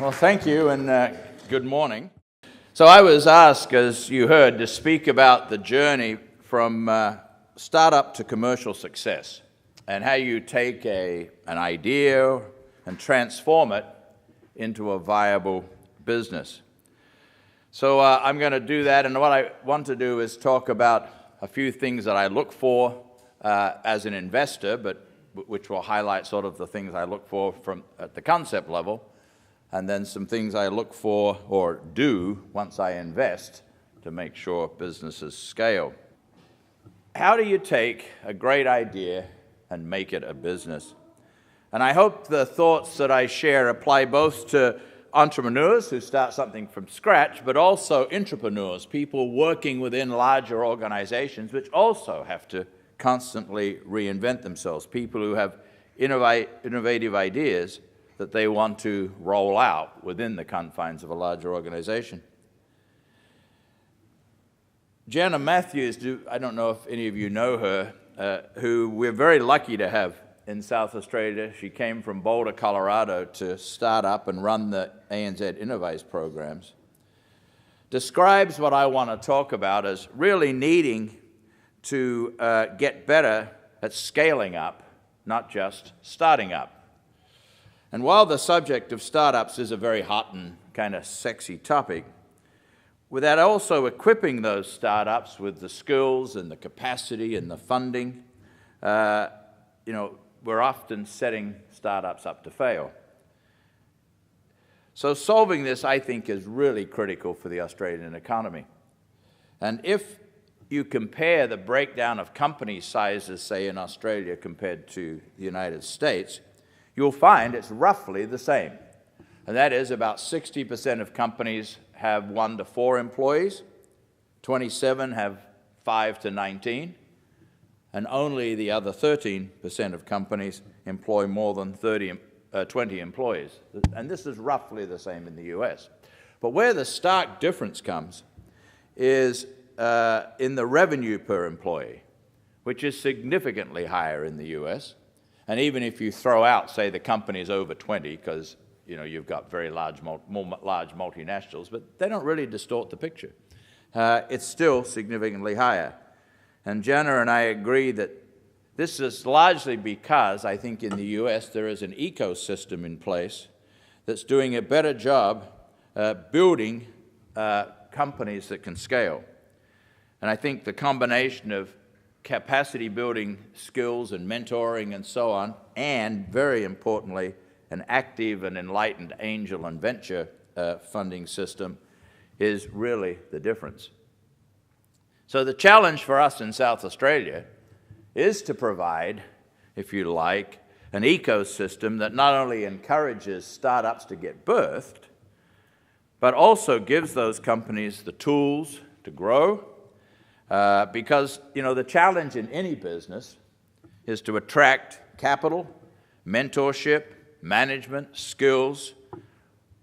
Well, thank you, and good morning. So I was asked, as you heard, to speak about the journey from startup to commercial success, and how you take an idea and transform it into a viable business. So I'm going to do that, and what I want to do is talk about a few things that I look for as an investor, but which will highlight sort of the things I look for from at the concept level, and then some things I look for or do once I invest to make sure businesses scale. How do you take a great idea and make it a business? And I hope the thoughts that I share apply both to entrepreneurs who start something from scratch, but also entrepreneurs, people working within larger organizations which also have to constantly reinvent themselves, people who have innovative ideas that they want to roll out within the confines of a larger organization. Jenna Matthews, I don't know if any of you know her, who we're very lucky to have in South Australia. She came from Boulder, Colorado to start up and run the ANZ Innovate programs. Describes what I want to talk about as really needing to get better at scaling up, not just starting up. And while the subject of startups is a very hot and kind of sexy topic, without also equipping those startups with the skills and the capacity and the funding, we're often setting startups up to fail. So solving this, I think, is really critical for the Australian economy. And if you compare the breakdown of company sizes, say, in Australia compared to the United States, you'll find it's roughly the same. And that is about 60% of companies have 1 to 4 employees, 27 have 5 to 19, and only the other 13% of companies employ more than 20 employees. And this is roughly the same in the US. But where the stark difference comes is in the revenue per employee, which is significantly higher in the US. And even if you throw out, say, the companies over 20, because you've got very large multinationals, but they don't really distort the picture. It's still significantly higher. And Jenna and I agree that this is largely because I think in the US there is an ecosystem in place that's doing a better job building companies that can scale. And I think the combination of capacity building skills and mentoring and so on, and very importantly, an active and enlightened angel and venture funding system is really the difference. So the challenge for us in South Australia is to provide, if you like, an ecosystem that not only encourages startups to get birthed, but also gives those companies the tools to grow. Because, the challenge in any business is to attract capital, mentorship, management, skills,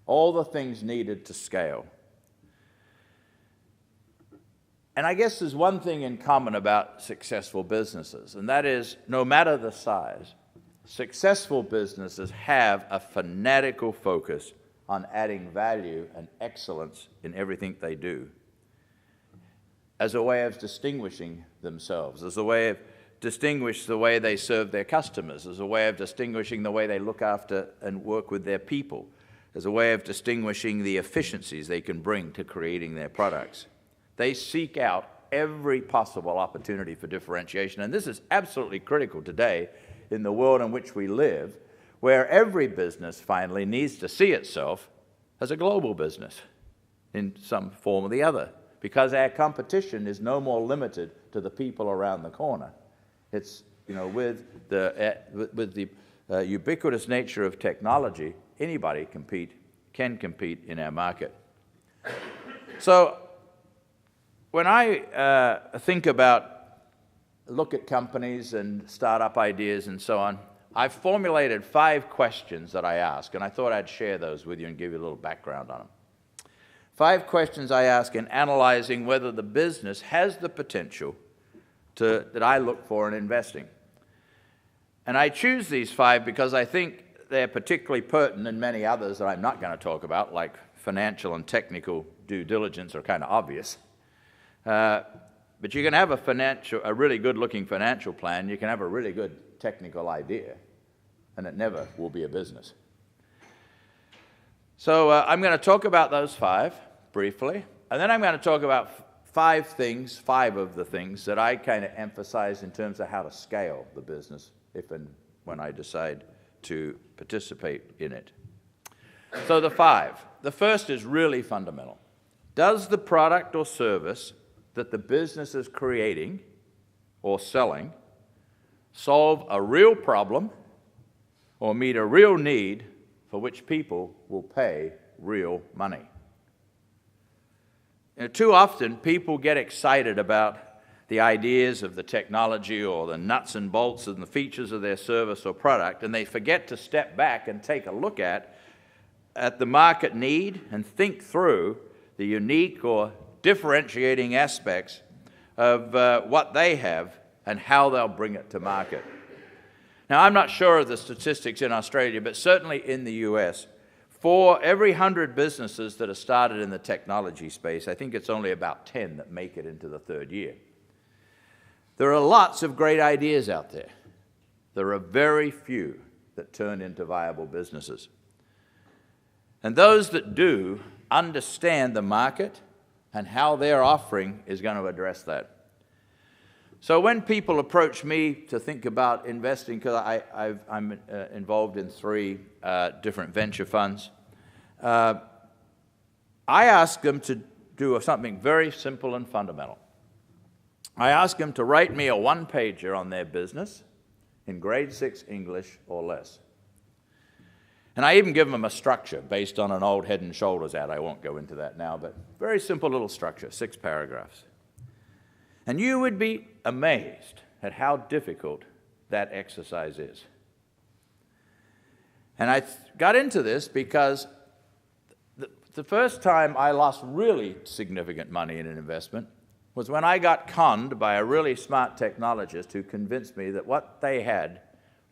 all the things needed to scale. And I guess there's one thing in common about successful businesses, and that is, no matter the size, successful businesses have a fanatical focus on adding value and excellence in everything they do, as a way of distinguishing themselves, as a way of distinguish the way they serve their customers, as a way of distinguishing the way they look after and work with their people, as a way of distinguishing the efficiencies they can bring to creating their products. They seek out every possible opportunity for differentiation, and this is absolutely critical today in the world in which we live, where every business finally needs to see itself as a global business in some form or the other, because our competition is no more limited to the people around the corner. It's, with the ubiquitous nature of technology, anybody can compete in our market. So when I look at companies and startup ideas and so on, I've formulated 5 questions that I ask, and I thought I'd share those with you and give you a little background on them. 5 questions I ask in analyzing whether the business has the potential that I look for in investing. And I choose these 5 because I think they're particularly pertinent, and many others that I'm not going to talk about, like financial and technical due diligence, are kind of obvious. But you can have a really good-looking financial plan. You can have a really good technical idea, and it never will be a business. So I'm going to talk about those 5 briefly, and then I'm going to talk about 5 of the things that I kind of emphasize in terms of how to scale the business if and when I decide to participate in it. So the 5. The first is really fundamental. Does the product or service that the business is creating or selling solve a real problem or meet a real need for which people will pay real money? Too often, people get excited about the ideas of the technology or the nuts and bolts and the features of their service or product, and they forget to step back and take a look at the market need and think through the unique or differentiating aspects of what they have and how they'll bring it to market. Now, I'm not sure of the statistics in Australia, but certainly in the US, for every 100 businesses that are started in the technology space, I think it's only about 10 that make it into the 3rd year. There are lots of great ideas out there. There are very few that turn into viable businesses. And those that do understand the market and how their offering is going to address that. So when people approach me to think about investing, because I'm involved in 3 different venture funds, I ask them to do something very simple and fundamental. I ask them to write me a 1-pager on their business in grade 6 English or less. And I even give them a structure based on an old Head & Shoulders ad. I won't go into that now, but very simple little structure, 6 paragraphs. And you would be amazed at how difficult that exercise is. And I got into this because the first time I lost really significant money in an investment was when I got conned by a really smart technologist who convinced me that what they had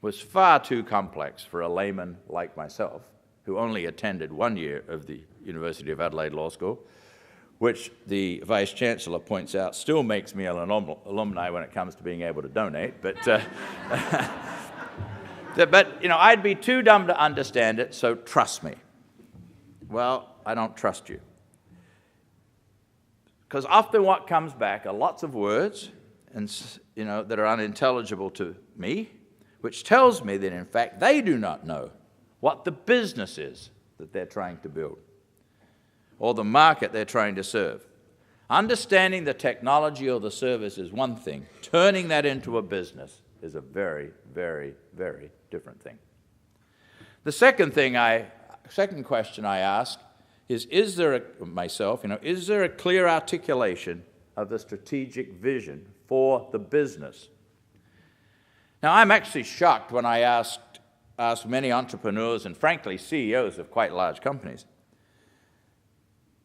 was far too complex for a layman like myself, who only attended 1 year of the University of Adelaide Law School, which the Vice Chancellor points out still makes me an alumni when it comes to being able to donate. But, but you know, I'd be too dumb to understand it, so trust me. Well, I don't trust you. Because often what comes back are lots of words and, you know, that are unintelligible to me, which tells me that, in fact, they do not know what the business is that they're trying to build or the market they're trying to serve. Understanding the technology or the service is one thing. Turning that into a business is a very, very, very different thing. The second question I ask is there a clear articulation of the strategic vision for the business? Now, I'm actually shocked when I ask many entrepreneurs and, frankly, CEOs of quite large companies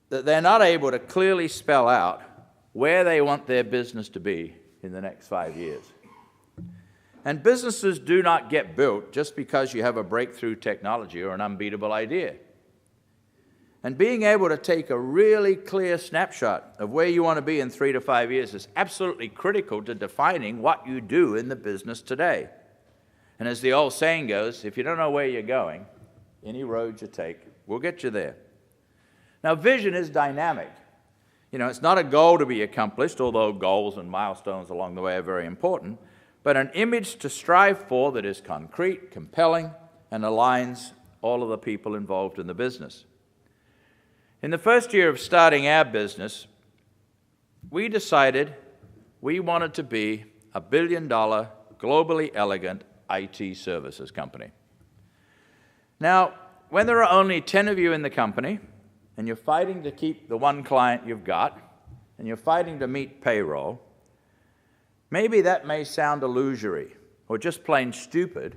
that they're not able to clearly spell out where they want their business to be in the next 5 years. And businesses do not get built just because you have a breakthrough technology or an unbeatable idea. And being able to take a really clear snapshot of where you want to be in 3 to 5 years is absolutely critical to defining what you do in the business today. And as the old saying goes, if you don't know where you're going, any road you take will get you there. Now, vision is dynamic. You know, it's not a goal to be accomplished, although goals and milestones along the way are very important, but an image to strive for that is concrete, compelling, and aligns all of the people involved in the business. In the first year of starting our business, we decided we wanted to be a billion-dollar, globally elegant IT services company. Now, when there are only 10 of you in the company, and you're fighting to keep the one client you've got, and you're fighting to meet payroll, maybe that may sound illusory, or just plain stupid,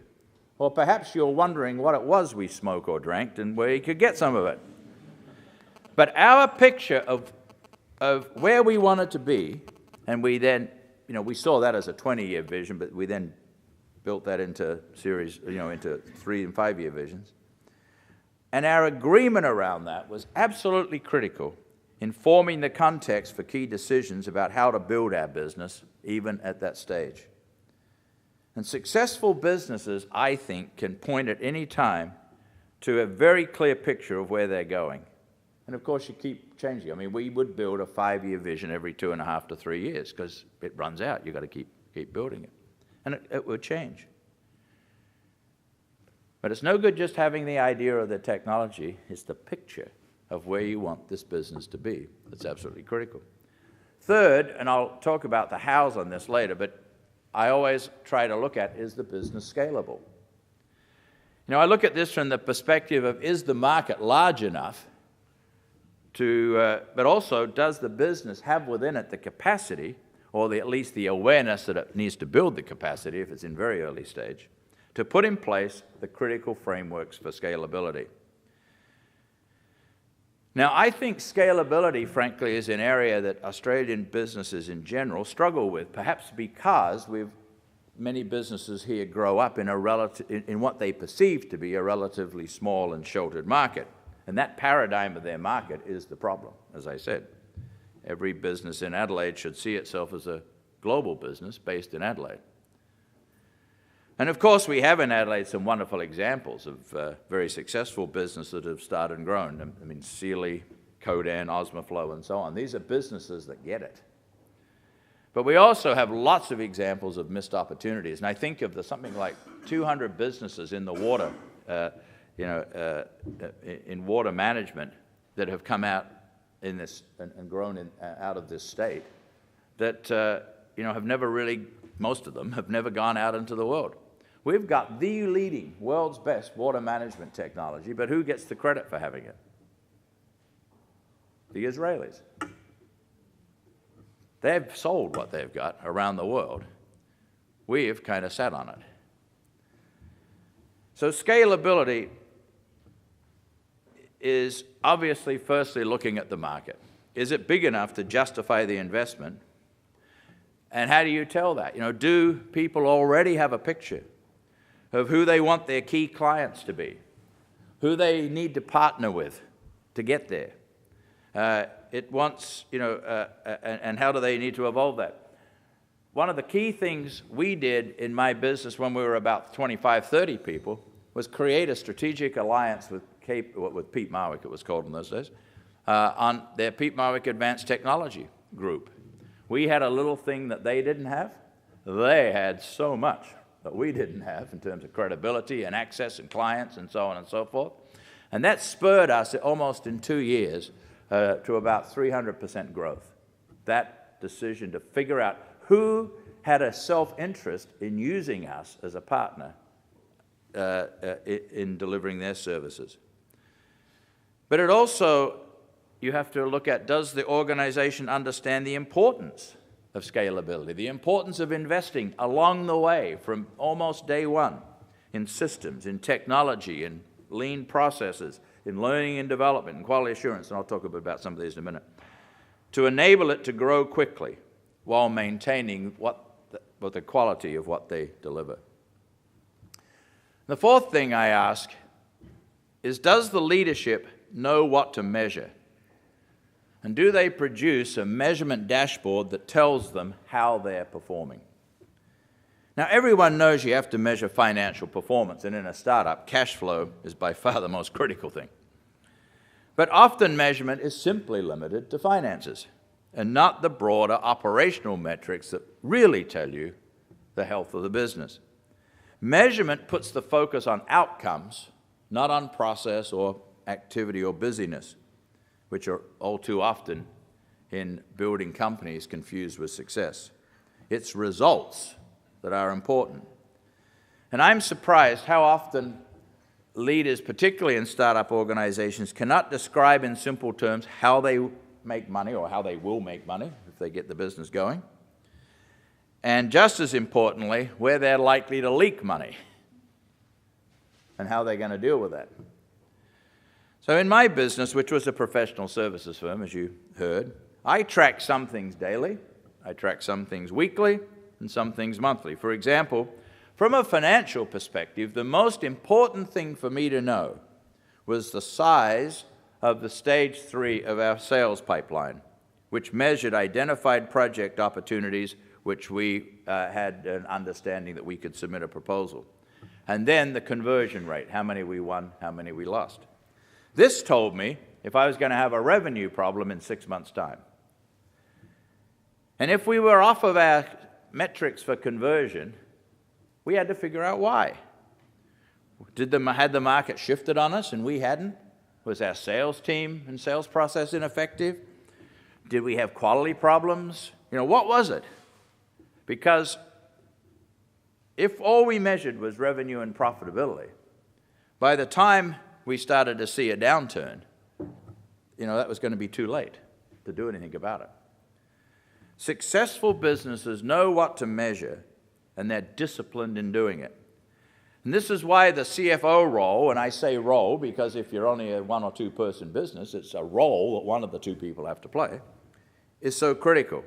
or perhaps you're wondering what it was we smoked or drank and where you could get some of it. But our picture of where we wanted to be, and we then, you know, we saw that as a 20-year vision, but we then built that into series, into 3 and 5 year visions. And our agreement around that was absolutely critical in forming the context for key decisions about how to build our business, even at that stage. And successful businesses, I think, can point at any time to a very clear picture of where they're going. And of course, you keep changing. I mean, we would build a 5-year vision every 2.5 to 3 years because it runs out. You've got to keep building it. And it would change. But it's no good just having the idea of the technology. It's the picture of where you want this business to be that's absolutely critical. Third, and I'll talk about the hows on this later, but I always try to look at, is the business scalable? I look at this from the perspective of, is the market large enough but also, does the business have within it the capacity, or at least the awareness that it needs to build the capacity if it's in very early stage, to put in place the critical frameworks for scalability? Now, I think scalability, frankly, is an area that Australian businesses in general struggle with, perhaps because many businesses here grow up in what they perceive to be a relatively small and sheltered market. And that paradigm of their market is the problem, as I said. Every business in Adelaide should see itself as a global business based in Adelaide. And of course, we have in Adelaide some wonderful examples of very successful businesses that have started and grown. I mean, Sealy, Codan, Osmoflow, and so on. These are businesses that get it. But we also have lots of examples of missed opportunities. And I think of something like 200 businesses in the water, in water management that have come out in this and grown out of this state that, have never really, most of them have never gone out into the world. We've got the leading, world's best water management technology, but who gets the credit for having it? The Israelis. They've sold what they've got around the world. We've kind of sat on it. So scalability is obviously firstly looking at the market. Is it big enough to justify the investment? And how do you tell that? Do people already have a picture of who they want their key clients to be, who they need to partner with to get there? And how do they need to evolve that? One of the key things we did in my business when we were about 25, 30 people was create a strategic alliance with Pete Marwick, it was called in those days, on their Pete Marwick Advanced Technology group. We had a little thing that they didn't have. They had so much that we didn't have in terms of credibility and access and clients and so on and so forth. And that spurred us almost in 2 years to about 300% growth. That decision to figure out who had a self-interest in using us as a partner in delivering their services. But it also, you have to look at, does the organization understand the importance of scalability, the importance of investing along the way from almost day one in systems, in technology, in lean processes, in learning and development, and quality assurance, and I'll talk a bit about some of these in a minute, to enable it to grow quickly while maintaining the quality of what they deliver. The fourth thing I ask is, does the leadership know what to measure? And do they produce a measurement dashboard that tells them how they're performing? Now, everyone knows you have to measure financial performance, and in a startup, cash flow is by far the most critical thing. But often measurement is simply limited to finances and not the broader operational metrics that really tell you the health of the business. Measurement puts the focus on outcomes, not on process or activity or busyness, which are all too often in building companies confused with success. It's results that are important. And I'm surprised how often leaders, particularly in startup organizations, cannot describe in simple terms how they make money or how they will make money if they get the business going. And just as importantly, where they're likely to leak money and how they're going to deal with that. So in my business, which was a professional services firm, as you heard, I track some things daily, I track some things weekly, and some things monthly. For example, From a financial perspective, the most important thing for me to know was the size of the stage 3 of our sales pipeline, which measured identified project opportunities which we had an understanding that we could submit a proposal. And then the conversion rate, how many we won, how many we lost. This told me if I was going to have a revenue problem in 6 months' time. And if we were off of our metrics for conversion, we had to figure out why. Had the market shifted on us and we hadn't? Was our sales team and sales process ineffective? Did we have quality problems? What was it? Because if all we measured was revenue and profitability, by the time we started to see a downturn, that was going to be too late to do anything about it. Successful businesses know what to measure, and they're disciplined in doing it. And this is why the CFO role, and I say role because if you're only a 1 or 2 person business, it's a role that one of the 2 people have to play, is so critical.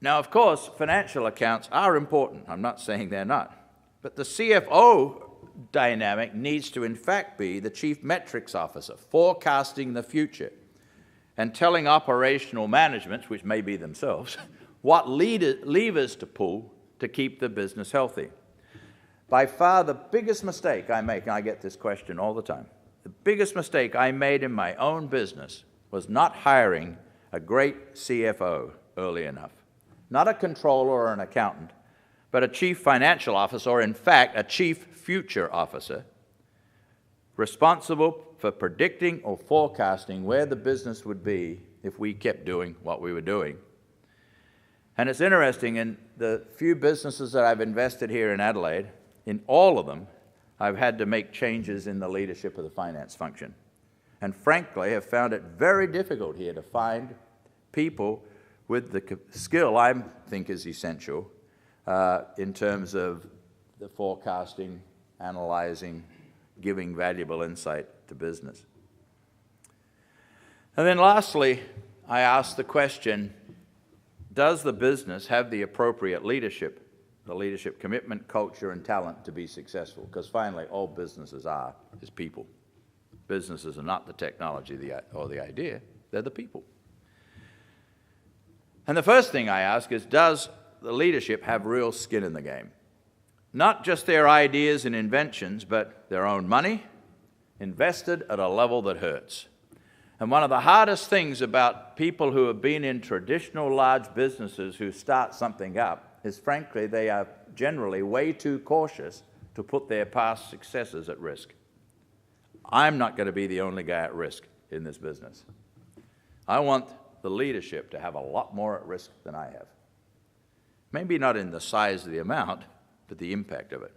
Now, of course, financial accounts are important. I'm not saying they're not. But the CFO dynamic needs to, in fact, be the chief metrics officer, forecasting the future and telling operational management, which may be themselves, what levers to pull to keep the business healthy. By far the biggest mistake I make, and I get this question all the time, the biggest mistake I made in my own business was not hiring a great CFO early enough. Not a controller or an accountant, but a chief financial officer, or in fact, a chief future officer, responsible for predicting or forecasting where the business would be if we kept doing what we were doing. And it's interesting, in the few businesses that I've invested here in Adelaide, in all of them, I've had to make changes in the leadership of the finance function. And frankly, have found it very difficult here to find people with the skill I think is essential in terms of the forecasting, analyzing, giving valuable insight to business. And then lastly, I asked the question, does the business have the appropriate leadership, the leadership commitment, culture, and talent to be successful? Because finally, all businesses is people. Businesses are not the technology or the idea, they're the people. And the first thing I ask is, does the leadership have real skin in the game? Not just their ideas and inventions, but their own money invested at a level that hurts. And one of the hardest things about people who have been in traditional large businesses who start something up is, frankly, they are generally way too cautious to put their past successes at risk. I'm not going to be the only guy at risk in this business. I want the leadership to have a lot more at risk than I have. Maybe not in the size of the amount, but the impact of it.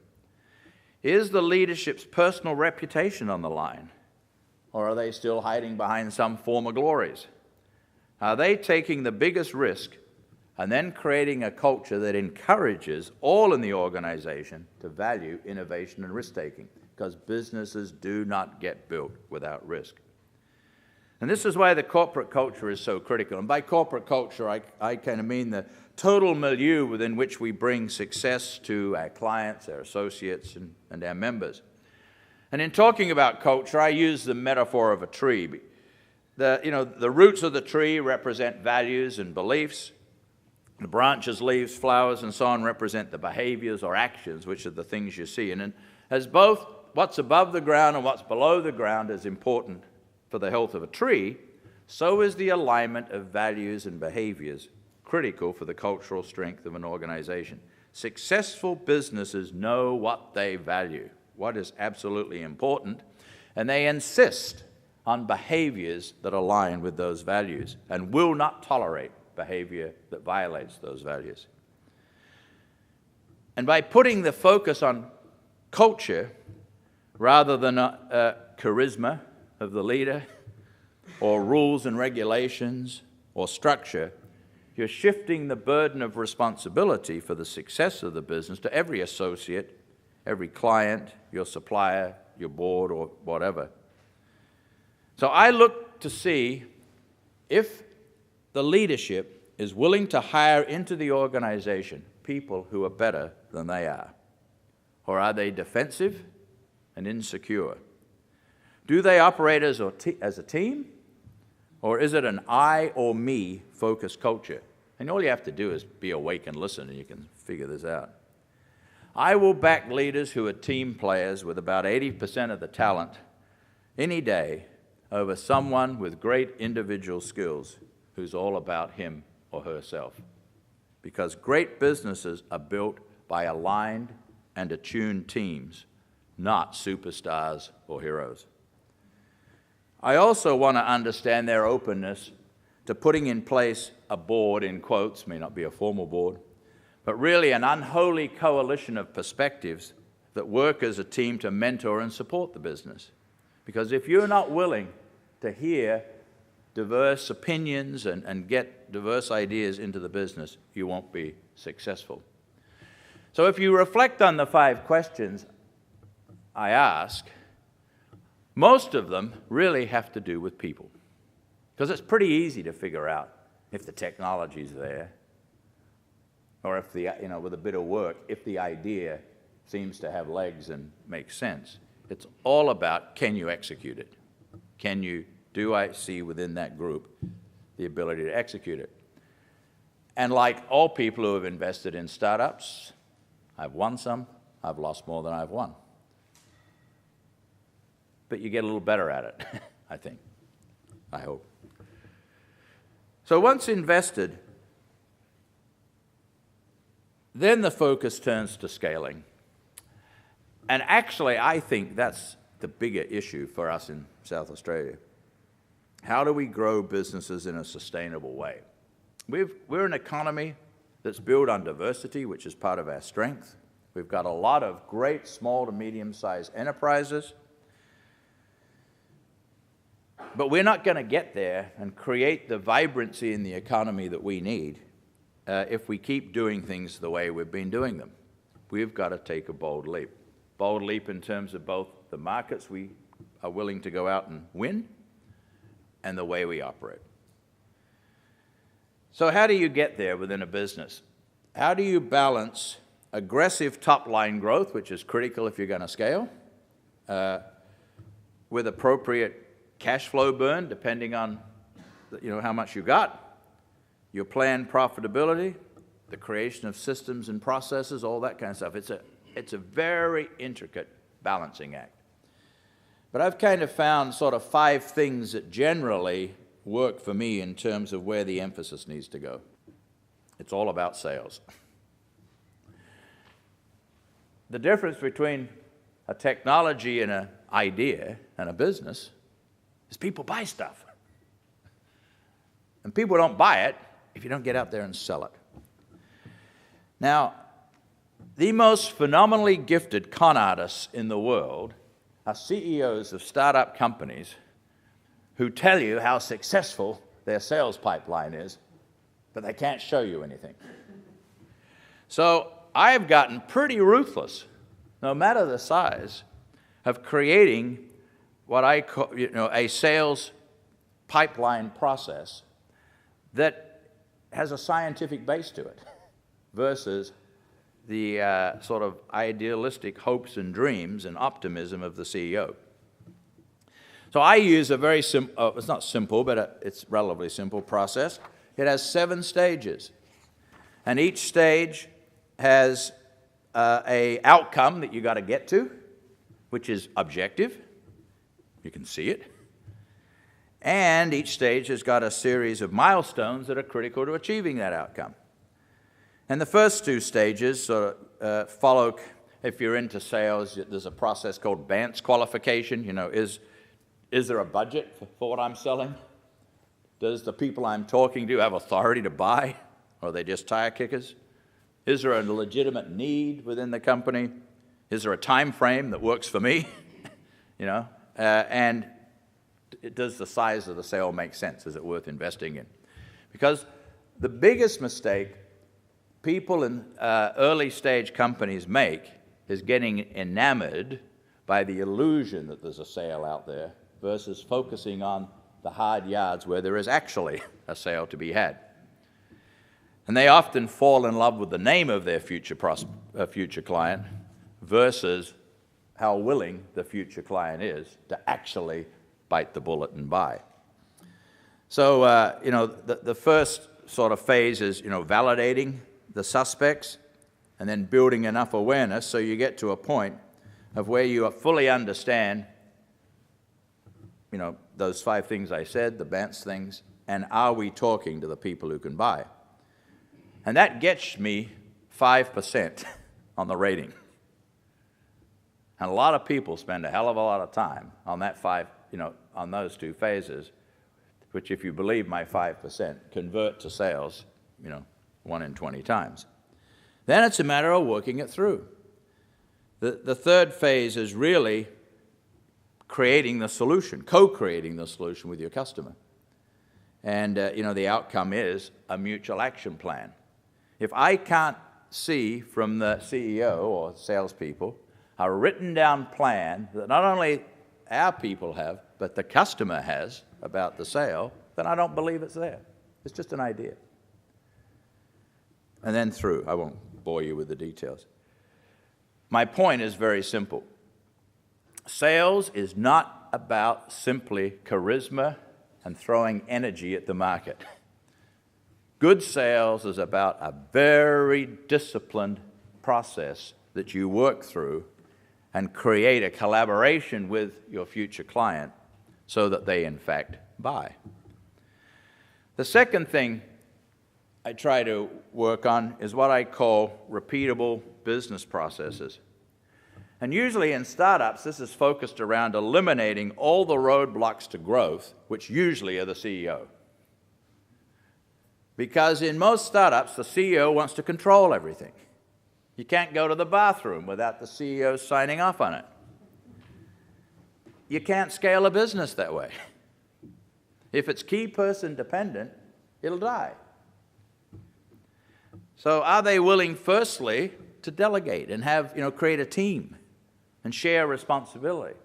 Is the leadership's personal reputation on the line? Or are they still hiding behind some former glories? Are they taking the biggest risk and then creating a culture that encourages all in the organization to value innovation and risk-taking? Because businesses do not get built without risk. And this is why the corporate culture is so critical. And by corporate culture, I kind of mean the total milieu within which we bring success to our clients, our associates, and our members. And in talking about culture, I use the metaphor of a tree. The roots of the tree represent values and beliefs. The branches, leaves, flowers, and so on represent the behaviors or actions, which are the things you see. And as both what's above the ground and what's below the ground is important for the health of a tree, so is the alignment of values and behaviors critical for the cultural strength of an organization. Successful businesses know what they value, what is absolutely important, and they insist on behaviors that align with those values and will not tolerate behavior that violates those values. And by putting the focus on culture rather than charisma of the leader or rules and regulations or structure, you're shifting the burden of responsibility for the success of the business to every associate, every client, your supplier, your board, or whatever. So I look to see if the leadership is willing to hire into the organization people who are better than they are? Or are they defensive and insecure? Do they operate as a team? Or is it an I or me focused culture? And all you have to do is be awake and listen, and you can figure this out. I will back leaders who are team players with about 80% of the talent any day over someone with great individual skills who's all about him or herself. Because great businesses are built by aligned and attuned teams, not superstars or heroes. I also want to understand their openness to putting in place a board, in quotes, may not be a formal board, but really an unholy coalition of perspectives that work as a team to mentor and support the business. Because if you're not willing to hear diverse opinions and get diverse ideas into the business, you won't be successful. So if you reflect on the 5 questions I ask, most of them really have to do with people. Because it's pretty easy to figure out if the technology's there, or if with a bit of work, if the idea seems to have legs and makes sense. It's all about, can you execute it? Do I see within that group the ability to execute it? And like all people who have invested in startups, I've won some, I've lost more than I've won. But you get a little better at it, I think, I hope. So once invested, then the focus turns to scaling. And actually, I think that's the bigger issue for us in South Australia. How do we grow businesses in a sustainable way? We're an economy that's built on diversity, which is part of our strength. We've got a lot of great small to medium-sized enterprises. But we're not going to get there and create the vibrancy in the economy that we need if we keep doing things the way we've been doing them. We've got to take a bold leap. Bold leap in terms of both the markets we are willing to go out and win and the way we operate. So how do you get there within a business? How do you balance aggressive top-line growth, which is critical if you're going to scale, with appropriate cash flow burn, depending on how much you got, your planned profitability, the creation of systems and processes, all that kind of stuff. It's a very intricate balancing act. But I've kind of found sort of 5 things that generally work for me in terms of where the emphasis needs to go. It's all about sales. The difference between a technology and an idea and a business is people buy stuff. And people don't buy it if you don't get out there and sell it. Now, the most phenomenally gifted con artists in the world are CEOs of startup companies who tell you how successful their sales pipeline is, but they can't show you anything. So I've gotten pretty ruthless, no matter the size, of creating what I call a sales pipeline process that has a scientific base to it versus the sort of idealistic hopes and dreams and optimism of the CEO. So I use a very simple, it's not simple, but it's relatively simple process. It has 7 stages. And each stage has a outcome that you got to get to, which is objective. You can see it. And each stage has got a series of milestones that are critical to achieving that outcome. And the first 2 stages sort of follow, if you're into sales, there's a process called Vance Qualification. Is there a budget for what I'm selling? Does the people I'm talking to have authority to buy? Or are they just tire kickers? Is there a legitimate need within the company? Is there a time frame that works for me? And does the size of the sale make sense? Is it worth investing in? Because the biggest mistake people in early stage companies make is getting enamored by the illusion that there's a sale out there versus focusing on the hard yards where there is actually a sale to be had. And they often fall in love with the name of their future client versus how willing the future client is to actually bite the bullet and buy. So, the first sort of phase is, validating the suspects and then building enough awareness so you get to a point of where you fully understand, those 5 things I said, the Vance things, and are we talking to the people who can buy? And that gets me 5% on the rating. And a lot of people spend a hell of a lot of time on that on those 2 phases, which, if you believe my 5%, convert to sales, 1 in 20 times. Then it's a matter of working it through. The third phase is really creating the solution, co-creating the solution with your customer. And, the outcome is a mutual action plan. If I can't see from the CEO or salespeople a written down plan that not only our people have, but the customer has about the sale, then I don't believe it's there. It's just an idea. And then through. I won't bore you with the details. My point is very simple. Sales is not about simply charisma and throwing energy at the market. Good sales is about a very disciplined process that you work through and create a collaboration with your future client so that they, in fact, buy. The second thing I try to work on is what I call repeatable business processes. And usually in startups, this is focused around eliminating all the roadblocks to growth, which usually are the CEO. Because in most startups, the CEO wants to control everything. You can't go to the bathroom without the CEO signing off on it. You can't scale a business that way. If it's key person dependent, it'll die. So are they willing, firstly, to delegate and create a team and share responsibility?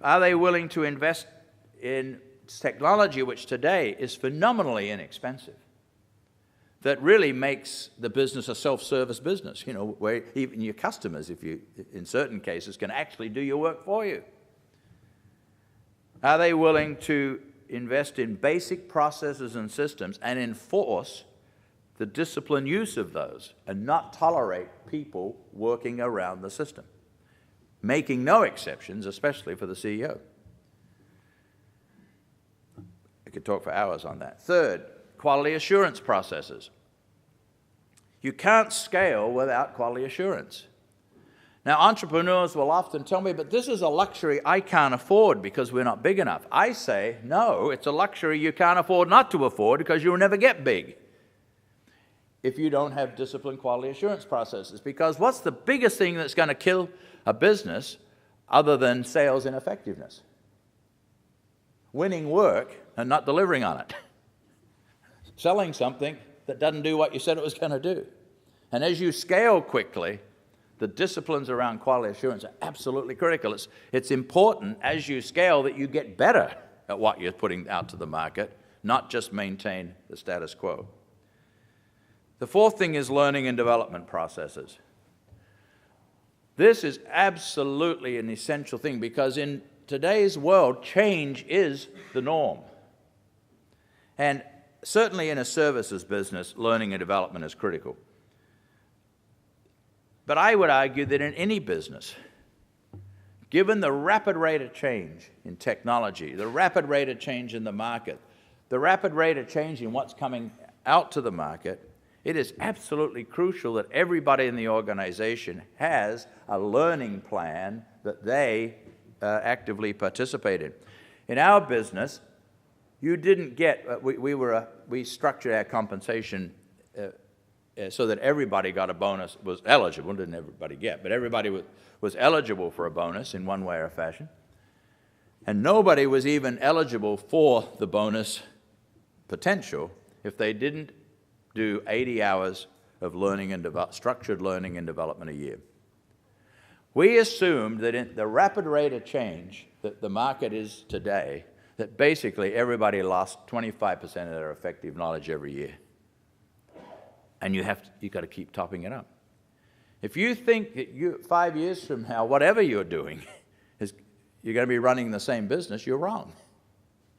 Are they willing to invest in technology, which today is phenomenally inexpensive, that really makes the business a self-service business, where even your customers, in certain cases, can actually do your work for you? Are they willing to invest in basic processes and systems and enforce the disciplined use of those and not tolerate people working around the system, making no exceptions, especially for the CEO? I could talk for hours on that. Third, quality assurance processes. You can't scale without quality assurance. Now, entrepreneurs will often tell me, but this is a luxury I can't afford because we're not big enough. I say, no, it's a luxury you can't afford not to afford because you'll never get big if you don't have disciplined quality assurance processes. Because what's the biggest thing that's going to kill a business other than sales ineffectiveness? Winning work and not delivering on it. Selling something that doesn't do what you said it was going to do. And as you scale quickly, the disciplines around quality assurance are absolutely critical. It's important as you scale that you get better at what you're putting out to the market, not just maintain the status quo. The fourth thing is learning and development processes. This is absolutely an essential thing because in today's world, change is the norm. And certainly in a services business, learning and development is critical. But I would argue that in any business, given the rapid rate of change in technology, the rapid rate of change in the market, the rapid rate of change in what's coming out to the market, it is absolutely crucial that everybody in the organization has a learning plan that they actively participate in. In our business, you didn't get, we structured our compensation so that everybody got a bonus, was eligible, didn't everybody get, but everybody was eligible for a bonus in one way or fashion. And nobody was even eligible for the bonus potential if they didn't do 80 hours of structured learning and development a year. We assumed that in the rapid rate of change that the market is today, that basically everybody lost 25% of their effective knowledge every year. And you've got to keep topping it up. If you think that 5 years from now, whatever you're doing, you're going to be running the same business, you're wrong.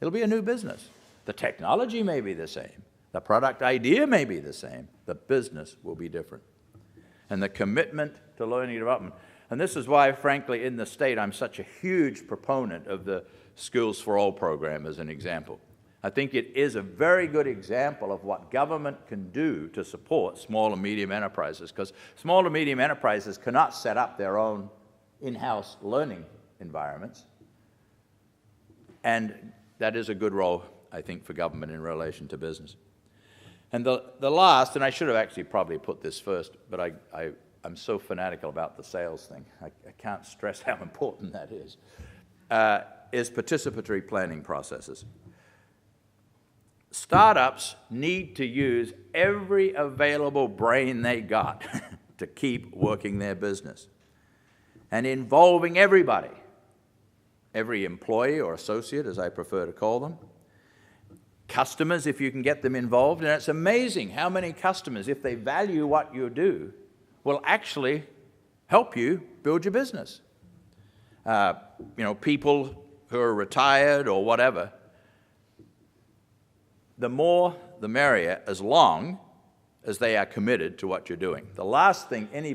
It'll be a new business. The technology may be the same. The product idea may be the same. The business will be different. And the commitment to learning and development. And this is why, frankly, in the state, I'm such a huge proponent of the Skills for All program as an example. I think it is a very good example of what government can do to support small and medium enterprises, because small and medium enterprises cannot set up their own in-house learning environments. And that is a good role, I think, for government in relation to business. And the last, and I should have actually probably put this first, but I'm so fanatical about the sales thing. I can't stress how important that is participatory planning processes. Startups need to use every available brain they got to keep working their business and involving everybody, every employee or associate, as I prefer to call them, customers, if you can get them involved. And it's amazing how many customers, if they value what you do, will actually help you build your business. People who are retired or whatever, the more the merrier, as long as they are committed to what you're doing. The last thing any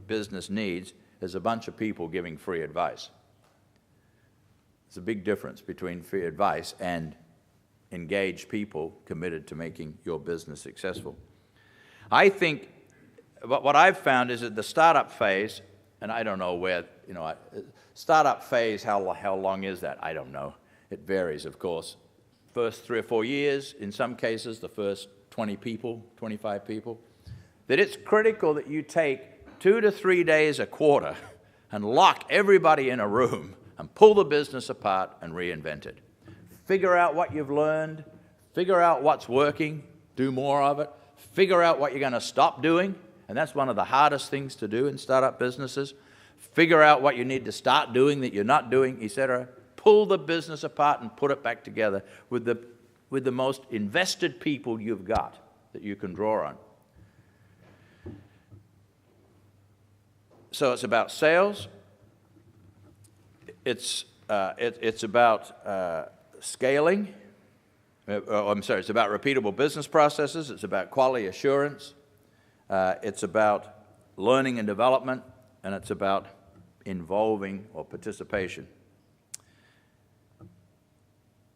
business needs is a bunch of people giving free advice. There's a big difference between free advice and engaged people committed to making your business successful. I think what I've found is that the startup phase, and I don't know where, startup phase, how long is that? I don't know. It varies, of course. First 3 or 4 years, in some cases, the first 20 people, 25 people, that it's critical that you take 2 to 3 days a quarter and lock everybody in a room and pull the business apart and reinvent it. Figure out what you've learned, figure out what's working, do more of it, figure out what you're going to stop doing, and that's one of the hardest things to do in startup businesses. Figure out what you need to start doing that you're not doing, etc. Pull the business apart and put it back together with the most invested people you've got that you can draw on. So it's about sales. It's about scaling. It's about repeatable business processes. It's about quality assurance. It's about learning and development, and it's about involving or participation.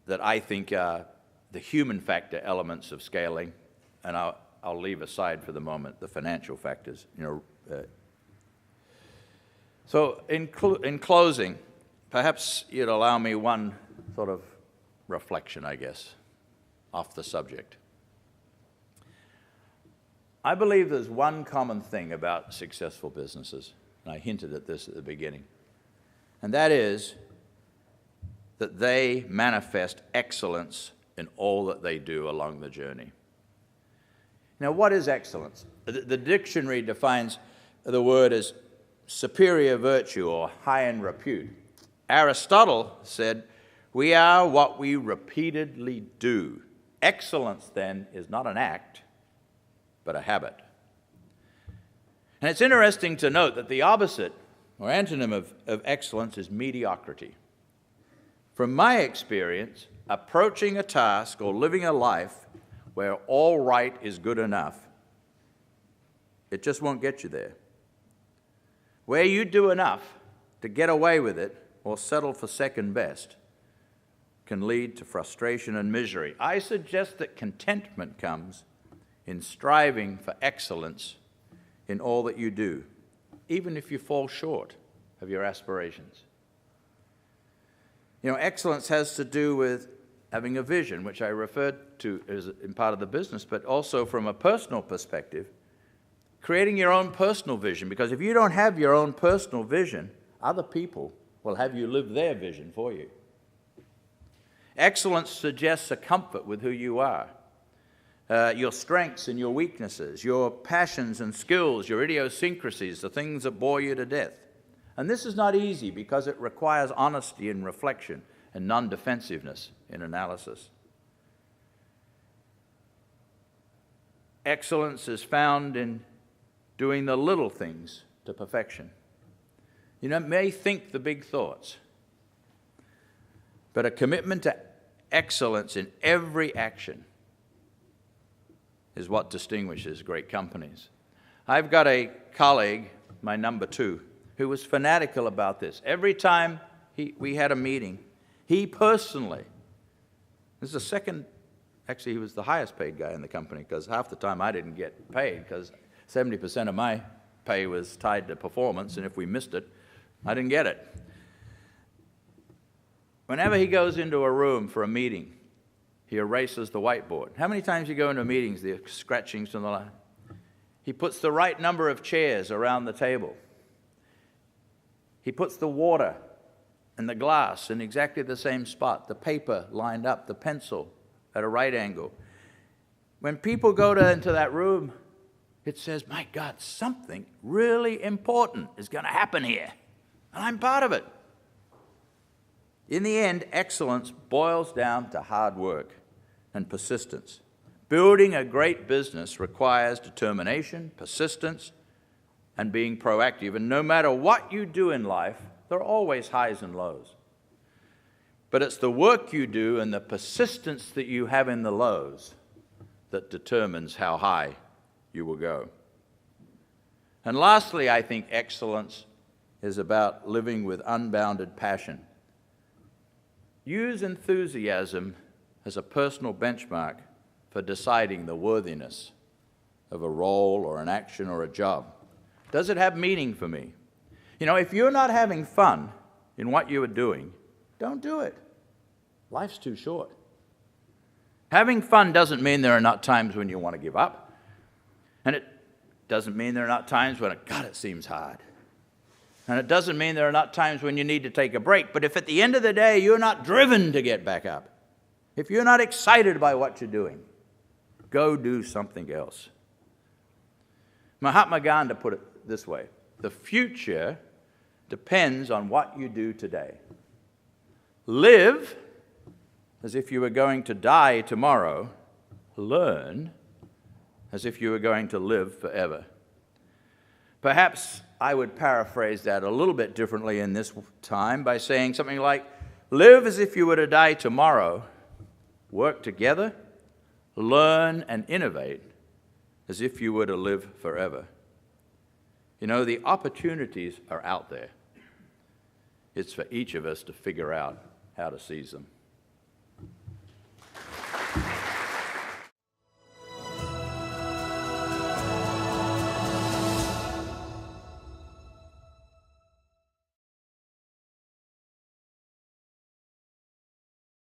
That I think are the human factor elements of scaling, and I'll leave aside for the moment the financial factors. So in closing, perhaps you'd allow me one sort of reflection, I guess, off the subject. I believe there's one common thing about successful businesses, and I hinted at this at the beginning, and that is that they manifest excellence in all that they do along the journey. Now, what is excellence? The dictionary defines the word as superior virtue or high-end repute. Aristotle said, "We are what we repeatedly do." Excellence, then, is not an act, but a habit. And it's interesting to note that the opposite, or antonym of excellence, is mediocrity. From my experience, approaching a task or living a life where all right is good enough, it just won't get you there. Where you do enough to get away with it or settle for second best can lead to frustration and misery. I suggest that contentment comes in striving for excellence in all that you do, even if you fall short of your aspirations. Excellence has to do with having a vision, which I referred to as in part of the business, but also from a personal perspective, creating your own personal vision, because if you don't have your own personal vision, other people will have you live their vision for you. Excellence suggests a comfort with who you are, your strengths and your weaknesses, your passions and skills, your idiosyncrasies, the things that bore you to death. And this is not easy because it requires honesty and reflection and non-defensiveness in analysis. excellence is found in doing the little things to perfection. You may think the big thoughts, but a commitment to excellence in every action is what distinguishes great companies. I've got a colleague, my number 2, who was fanatical about this. Every time we had a meeting, he personally, this is the second, actually he was the highest paid guy in the company, because half the time I didn't get paid because 70% of my pay was tied to performance, and if we missed it, I didn't get it. Whenever he goes into a room for a meeting, he erases the whiteboard. How many times you go into meetings, the scratchings and the like? He puts the right number of chairs around the table. He puts the water and the glass in exactly the same spot, the paper lined up, the pencil at a right angle. When people go into that room, it says, my God, something really important is going to happen here, and I'm part of it. In the end, excellence boils down to hard work and persistence. Building a great business requires determination, persistence, and being proactive. And no matter what you do in life, there are always highs and lows. But it's the work you do and the persistence that you have in the lows that determines how high you will go. And lastly, I think excellence is about living with unbounded passion. Use enthusiasm as a personal benchmark for deciding the worthiness of a role or an action or a job. Does it have meaning for me? If you're not having fun in what you are doing, don't do it. Life's too short. Having fun doesn't mean there are not times when you want to give up. And it doesn't mean there are not times when, God, it seems hard. And it doesn't mean there are not times when you need to take a break. But if at the end of the day you're not driven to get back up, if you're not excited by what you're doing, go do something else. Mahatma Gandhi put it this way: the future depends on what you do today. Live as if you were going to die tomorrow. Learn as if you were going to live forever. Perhaps I would paraphrase that a little bit differently in this time by saying something like, live as if you were to die tomorrow, work together, learn and innovate as if you were to live forever. The opportunities are out there. It's for each of us to figure out how to seize them.